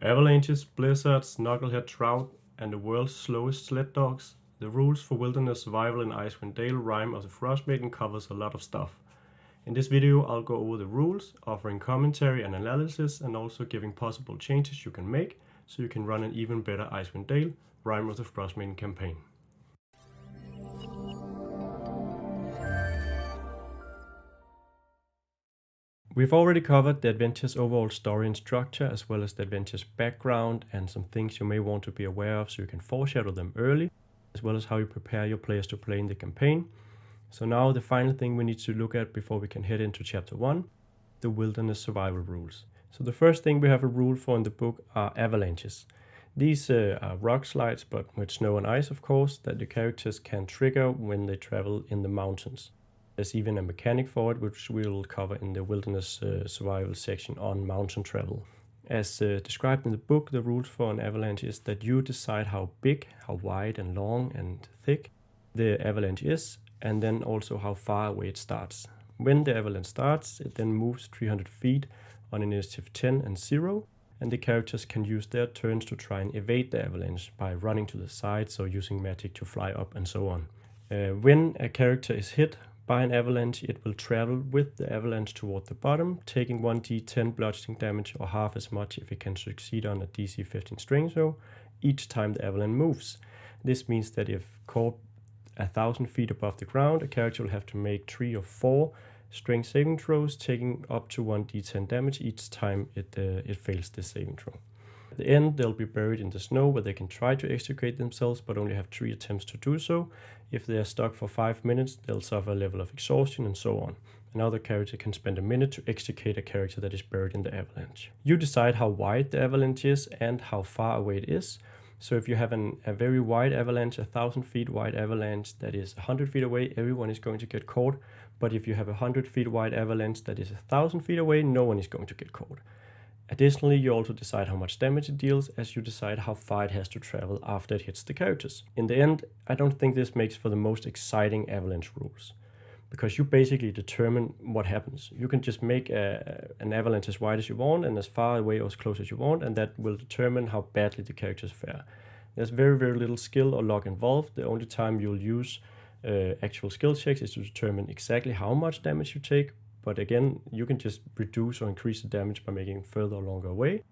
Avalanches, blizzards, knucklehead trout, and the world's slowest sled dogs. The rules for wilderness survival in Icewind Dale, Rime of the Frostmaiden covers a lot of stuff. In this video I'll go over the rules, offering commentary and analysis, and also giving possible changes you can make so you can run an even better Icewind Dale, Rime of the Frostmaiden campaign. We've already covered the adventure's overall story and structure, as well as the adventure's background and some things you may want to be aware of so you can foreshadow them early, as well as how you prepare your players to play in the campaign. So now the final thing we need to look at before we can head into chapter 1, the wilderness survival rules. So the first thing we have a rule for in the book are avalanches. These are rock slides, but with snow and ice of course, that the characters can trigger when they travel in the mountains. There's even a mechanic for it, which we'll cover in the wilderness survival section on mountain travel. As described in the book, the rules for an avalanche is that you decide how big, how wide and long and thick the avalanche is, and then also how far away it starts. When the avalanche starts, it then moves 300 feet on initiative 10 and 0, and the characters can use their turns to try and evade the avalanche by running to the sides or using magic to fly up and so on. When a character is hit by an avalanche, it will travel with the avalanche toward the bottom, taking 1d10 bludgeoning damage or half as much if it can succeed on a DC 15 strength throw each time the avalanche moves. This means that if caught 1,000 feet above the ground, a character will have to make 3 or 4 strength saving throws, taking up to 1d10 damage each time it fails this saving throw. At the end, they'll be buried in the snow where they can try to extricate themselves but only have 3 attempts to do so. If they are stuck for 5 minutes, they'll suffer a level of exhaustion and so on. Another character can spend a minute to extricate a character that is buried in the avalanche. You decide how wide the avalanche is and how far away it is. So if you have a very wide avalanche, 1,000 feet wide avalanche that is 100 feet away, everyone is going to get caught. But if you have a 100 feet wide avalanche that is 1,000 feet away, no one is going to get caught. Additionally, you also decide how much damage it deals, as you decide how far it has to travel after it hits the characters. In the end, I don't think this makes for the most exciting avalanche rules, because you basically determine what happens. You can just make an avalanche as wide as you want and as far away or as close as you want, and that will determine how badly the characters fare. There's very, very little skill or luck involved. The only time you'll use actual skill checks is to determine exactly how much damage you take. But again, you can just reduce or increase the damage by making it further or longer away.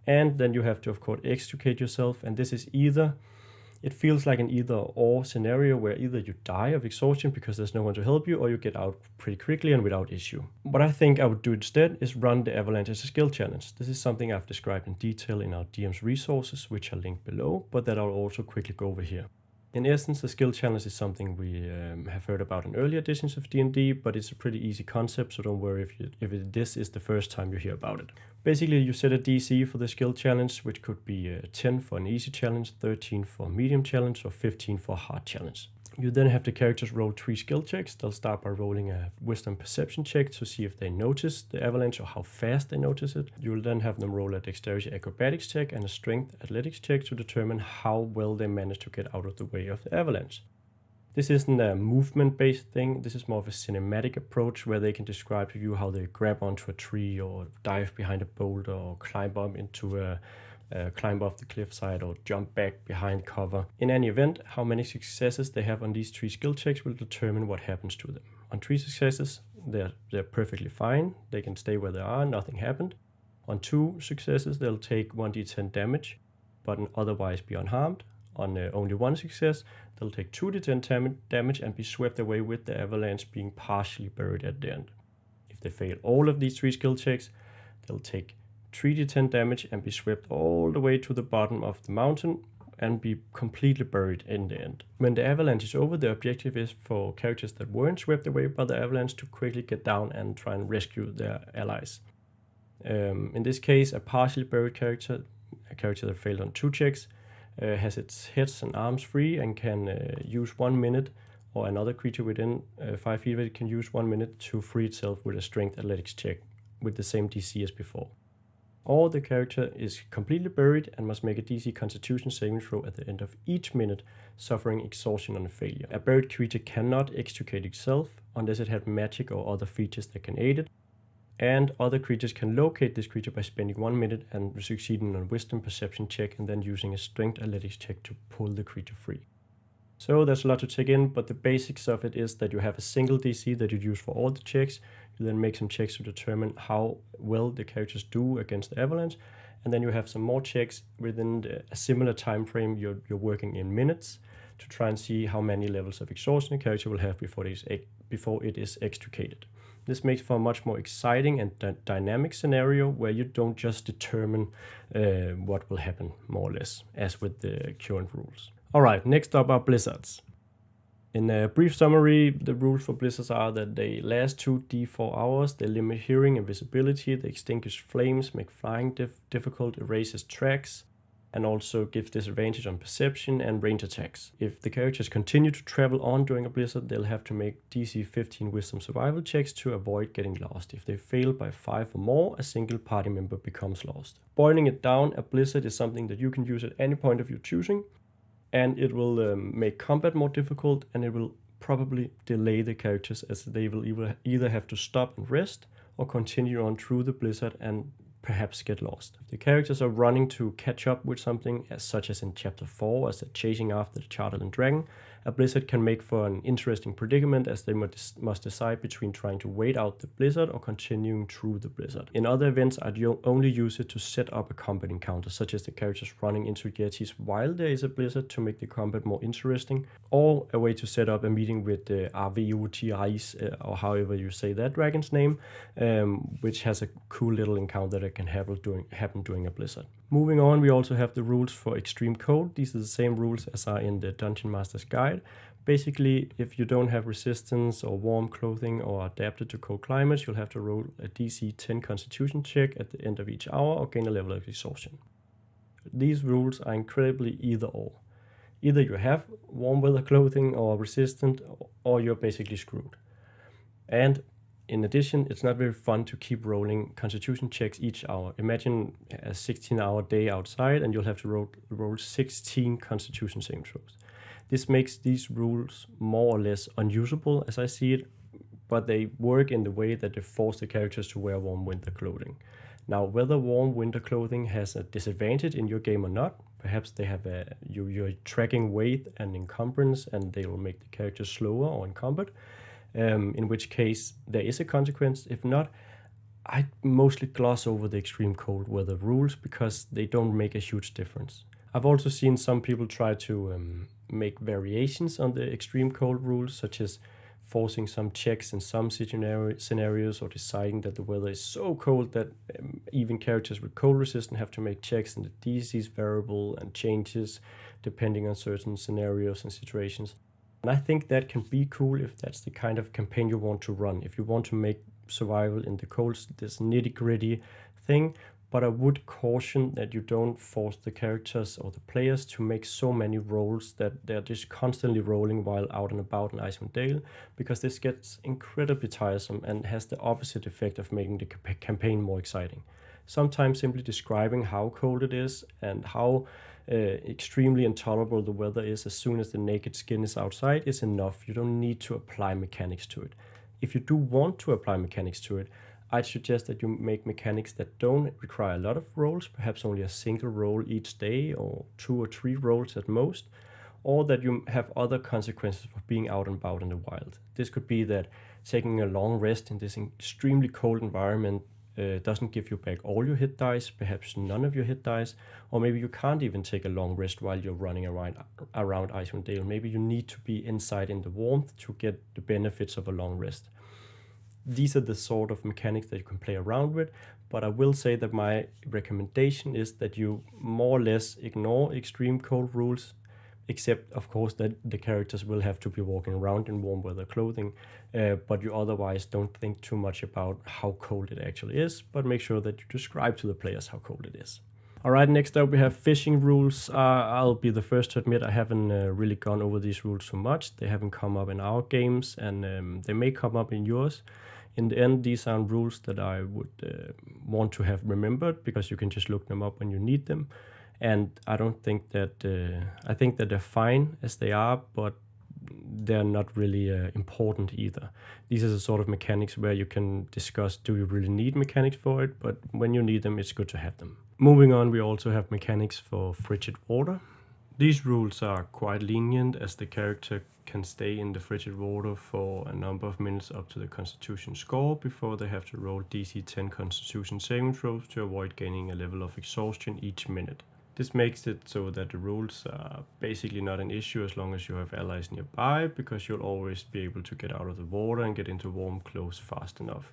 And then you have to, of course, extricate yourself. And this is it feels like an either or scenario where either you die of exhaustion because there's no one to help you, or you get out pretty quickly and without issue. What I think I would do instead is run the avalanche as a skill challenge. This is something I've described in detail in our DM's resources, which are linked below, but that I'll also quickly go over here. In essence, the skill challenge is something we have heard about in earlier editions of D&D, but it's a pretty easy concept, so don't worry if this is the first time you hear about it. Basically, you set a DC for the skill challenge, which could be 10 for an easy challenge, 13 for a medium challenge, or 15 for a hard challenge. You then have the characters roll 3 skill checks. They'll start by rolling a wisdom perception check to see if they notice the avalanche or how fast they notice it. You will then have them roll a dexterity acrobatics check and a strength athletics check to determine how well they manage to get out of the way of the avalanche. This isn't a movement-based thing. This is more of a cinematic approach where they can describe to you how they grab onto a tree or dive behind a boulder or climb up into climb off the cliffside or jump back behind cover. In any event, how many successes they have on these 3 skill checks will determine what happens to them. On 3 successes, they're perfectly fine. They can stay where they are, nothing happened. On 2 successes, they'll take 1d10 damage, but otherwise be unharmed. On only 1 success, they'll take 2d10 damage and be swept away with the avalanche being partially buried at the end. If they fail all of these 3 skill checks, they'll take 3d10 damage and be swept all the way to the bottom of the mountain and be completely buried in the end. When the avalanche is over, the objective is for characters that weren't swept away by the avalanche to quickly get down and try and rescue their allies. In this case, a partially buried character, a character that failed on 2 checks, has its heads and arms free and can use 1 minute, or another creature within 5 feet of it can use 1 minute to free itself with a strength athletics check with the same DC as before. Or the character is completely buried and must make a DC Constitution saving throw at the end of each minute, suffering exhaustion on a failure. A buried creature cannot extricate itself unless it has magic or other features that can aid it, And other creatures can locate this creature by spending 1 minute and succeeding on a wisdom perception check and then using a strength athletics check to pull the creature free. So there's a lot to take in, but the basics of it is that you have a single DC that you use for all the checks. You then make some checks to determine how well the characters do against the Avalanche. And then you have some more checks within a similar time frame. You're working in minutes to try and see how many levels of exhaustion a character will have before it is extricated. This makes for a much more exciting and dynamic scenario where you don't just determine what will happen, more or less, as with the current rules. Alright, next up are blizzards. In a brief summary, the rules for blizzards are that they last 2d4 hours, they limit hearing and visibility, they extinguish flames, make flying difficult, erases tracks, and also gives disadvantage on perception and range attacks. If the characters continue to travel on during a blizzard, they'll have to make DC 15 wisdom survival checks to avoid getting lost. If they fail by 5 or more, a single party member becomes lost. Boiling it down, a blizzard is something that you can use at any point of your choosing, and it will make combat more difficult, and it will probably delay the characters as they will either have to stop and rest or continue on through the blizzard and perhaps get lost. If the characters are running to catch up with something, such as in Chapter 4, as they're chasing after the Charterland Dragon, a blizzard can make for an interesting predicament as they must decide between trying to wait out the blizzard or continuing through the blizzard. In other events, I'd only use it to set up a combat encounter, such as the characters running into Yetis while there is a blizzard to make the combat more interesting, or a way to set up a meeting with the Avalanches, or however you say that dragon's name, which has a cool little encounter that can happen during a blizzard. Moving on, we also have the rules for extreme cold. These are the same rules as are in the Dungeon Master's Guide. Basically, if you don't have resistance or warm clothing or adapted to cold climates, you'll have to roll a DC 10 Constitution check at the end of each hour or gain a level of exhaustion. These rules are incredibly either or. Either you have warm weather clothing or resistant, or you're basically screwed. And in addition, it's not very fun to keep rolling Constitution checks each hour. Imagine a 16-hour day outside and you'll have to roll 16 Constitution saving throws. This makes these rules more or less unusable as I see it, but they work in the way that they force the characters to wear warm winter clothing. Now, whether warm winter clothing has a disadvantage in your game or not, perhaps they have you're tracking weight and encumbrance and they will make the characters slower or in combat, in which case there is a consequence. If not, I mostly gloss over the extreme cold weather rules because they don't make a huge difference. I've also seen some people try to make variations on the extreme cold rules, such as forcing some checks in some scenarios or deciding that the weather is so cold that even characters with cold resistance have to make checks and the DC is variable and changes depending on certain scenarios and situations. And I think that can be cool if that's the kind of campaign you want to run. If you want to make survival in the cold this nitty-gritty thing, but I would caution that you don't force the characters or the players to make so many rolls that they're just constantly rolling while out and about in Icewind Dale, because this gets incredibly tiresome and has the opposite effect of making the campaign more exciting. Sometimes simply describing how cold it is and how extremely intolerable the weather is as soon as the naked skin is outside is enough. You don't need to apply mechanics to it. If you do want to apply mechanics to it, I'd suggest that you make mechanics that don't require a lot of rolls, perhaps only a single roll each day or 2 or 3 rolls at most, or that you have other consequences for being out and about in the wild. This could be that taking a long rest in this extremely cold environment doesn't give you back all your hit dice, perhaps none of your hit dice, or maybe you can't even take a long rest while you're running around Icewind Dale. Maybe you need to be inside in the warmth to get the benefits of a long rest. These are the sort of mechanics that you can play around with, but I will say that my recommendation is that you more or less ignore extreme cold rules, except of course that the characters will have to be walking around in warm weather clothing, but you otherwise don't think too much about how cold it actually is, but make sure that you describe to the players how cold it is. Alright, next up we have fishing rules. I'll be the first to admit I haven't really gone over these rules so much. They haven't come up in our games, and they may come up in yours. In the end, these aren't rules that I would want to have remembered, because you can just look them up when you need them. And I don't think that, I think that they're fine as they are, but they're not really important either. These are the sort of mechanics where you can discuss, do you really need mechanics for it? But when you need them, it's good to have them. Moving on, we also have mechanics for Frigid Water. These rules are quite lenient, as the character can stay in the frigid water for a number of minutes up to the Constitution score before they have to roll DC 10 Constitution saving throws to avoid gaining a level of exhaustion each minute. This makes it so that the rules are basically not an issue as long as you have allies nearby, because you'll always be able to get out of the water and get into warm clothes fast enough.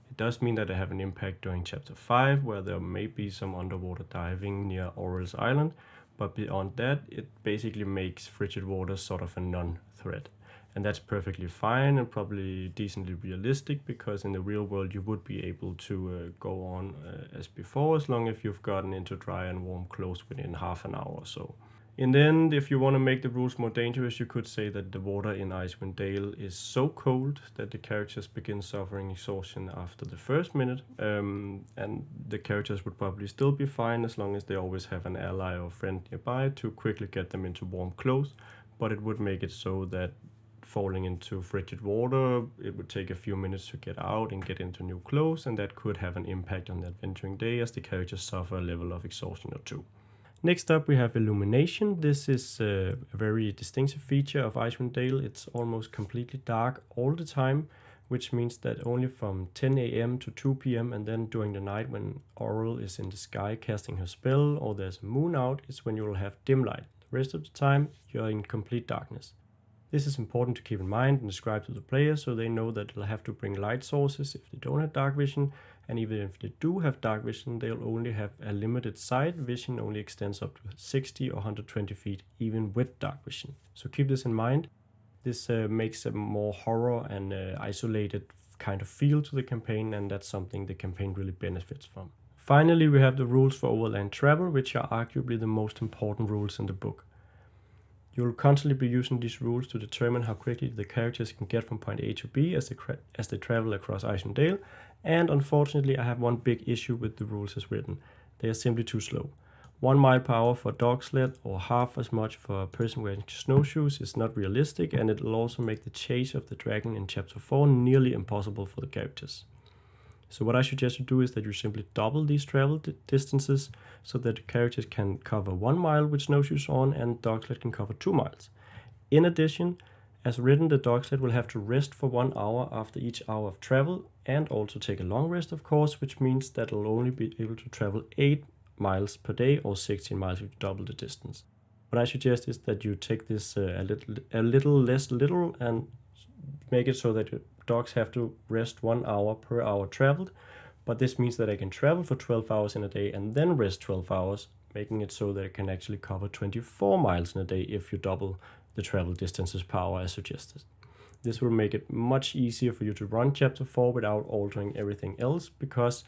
It does mean that they have an impact during Chapter 5, where there may be some underwater diving near Aurel's Island, but beyond that, it basically makes Frigid Water sort of a non-threat. And that's perfectly fine and probably decently realistic, because in the real world you would be able to go on as before, as long as you've gotten into dry and warm clothes within half an hour or so. In the end, if you want to make the rules more dangerous, you could say that the water in Icewind Dale is so cold that the characters begin suffering exhaustion after the first minute, and the characters would probably still be fine as long as they always have an ally or friend nearby to quickly get them into warm clothes, but it would make it so that falling into frigid water, it would take a few minutes to get out and get into new clothes, and that could have an impact on the adventuring day as the characters suffer a level of exhaustion or two. Next up we have Illumination. This is a very distinctive feature of Icewind Dale. It's almost completely dark all the time, which means that only from 10 a.m. to 2 p.m. and then during the night when Aurel is in the sky casting her spell or there's a moon out is when you will have dim light. The rest of the time you're in complete darkness. This is important to keep in mind and describe to the player so they know that they'll have to bring light sources if they don't have dark vision, and even if they do have dark vision, they'll only have a limited sight. Vision only extends up to 60 or 120 feet even with dark vision. So keep this in mind. This makes a more horror and isolated kind of feel to the campaign, and that's something the campaign really benefits from. Finally, we have the rules for Overland Travel, which are arguably the most important rules in the book. You'll constantly be using these rules to determine how quickly the characters can get from point A to B as they travel across Icewind Dale, and unfortunately I have one big issue with the rules as written. They are simply too slow. 1 mile per hour for a dog sled or half as much for a person wearing snowshoes is not realistic, and it will also make the chase of the dragon in Chapter 4 nearly impossible for the characters. So what I suggest you do is that you simply double these travel distances so that the characters can cover 1 mile with snowshoes on and dog sled can cover 2 miles. In addition, as written, the dog sled will have to rest for 1 hour after each hour of travel and also take a long rest, of course, which means that it'll only be able to travel 8 miles per day or 16 miles if you double the distance. What I suggest is that you take this a little less literal and make it so that dogs have to rest 1 hour per hour traveled, but this means that I can travel for 12 hours in a day and then rest 12 hours, making it so that I can actually cover 24 miles in a day if you double the travel distances per hour as suggested. This will make it much easier for you to run Chapter 4 without altering everything else, because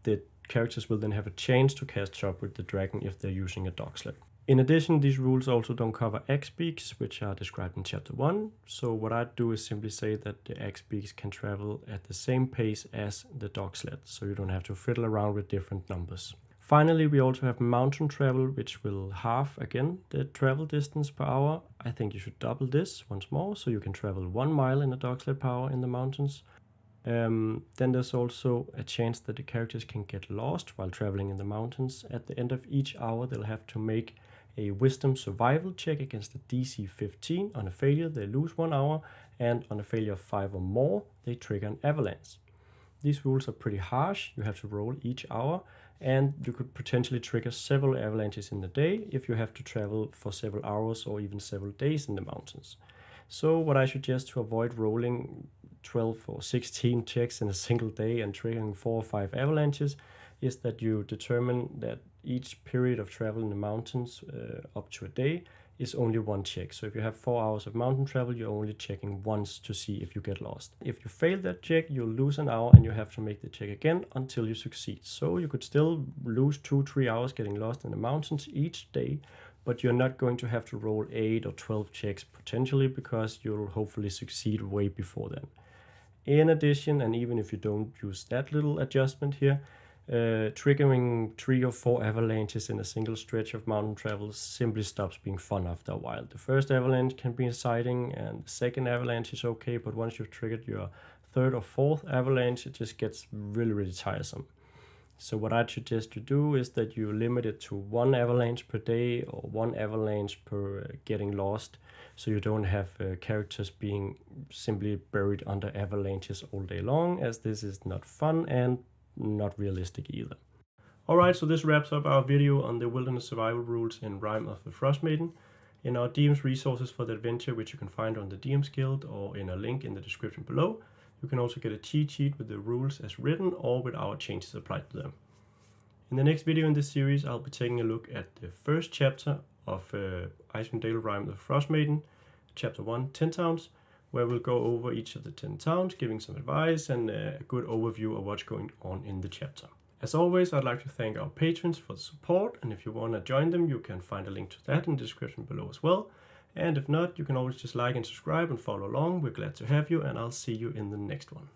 the characters will then have a chance to catch up with the dragon if they're using a dog sled. In addition, these rules also don't cover axe-beaks, which are described in Chapter 1, so what I do is simply say that the axe-beaks can travel at the same pace as the dog sled, so you don't have to fiddle around with different numbers. Finally, we also have mountain travel, which will halve again the travel distance per hour. I think you should double this once more, so you can travel 1 mile in a dog sled per hour in the mountains. Then there's also a chance that the characters can get lost while traveling in the mountains. At the end of each hour, they'll have to make a wisdom survival check against a DC 15. On a failure, they lose 1 hour, and on a failure of 5 or more, they trigger an avalanche. These rules are pretty harsh. You have to roll each hour, and you could potentially trigger several avalanches in the day if you have to travel for several hours or even several days in the mountains. So what I suggest to avoid rolling 12 or 16 checks in a single day and triggering 4 or 5 avalanches is that you determine that each period of travel in the mountains up to a day is only 1 check. So if you have 4 hours of mountain travel, you're only checking once to see if you get lost. If you fail that check, you'll lose an hour and you have to make the check again until you succeed. So you could still lose 2-3 hours getting lost in the mountains each day, but you're not going to have to roll 8 or 12 checks potentially, because you'll hopefully succeed way before then. In addition, and even if you don't use that little adjustment here, triggering 3 or 4 avalanches in a single stretch of mountain travel simply stops being fun after a while. The first avalanche can be exciting and the second avalanche is okay, but once you've triggered your third or fourth avalanche, it just gets really tiresome. So what I'd suggest you do is that you limit it to 1 avalanche per day or 1 avalanche per getting lost, so you don't have characters being simply buried under avalanches all day long, as this is not fun and not realistic either. Alright, so this wraps up our video on the wilderness survival rules in Rime of the Frostmaiden. In our DM's resources for the adventure, which you can find on the DM's Guild or in a link in the description below, you can also get a cheat sheet with the rules as written or with our changes applied to them. In the next video in this series, I'll be taking a look at the first chapter of Icewind Dale Rime of the Frostmaiden, chapter 1, 10 towns, where we'll go over each of the 10 towns, giving some advice and a good overview of what's going on in the chapter. As always, I'd like to thank our patrons for the support, and if you want to join them, you can find a link to that in the description below as well. And if not, you can always just like and subscribe and follow along. We're glad to have you, and I'll see you in the next one.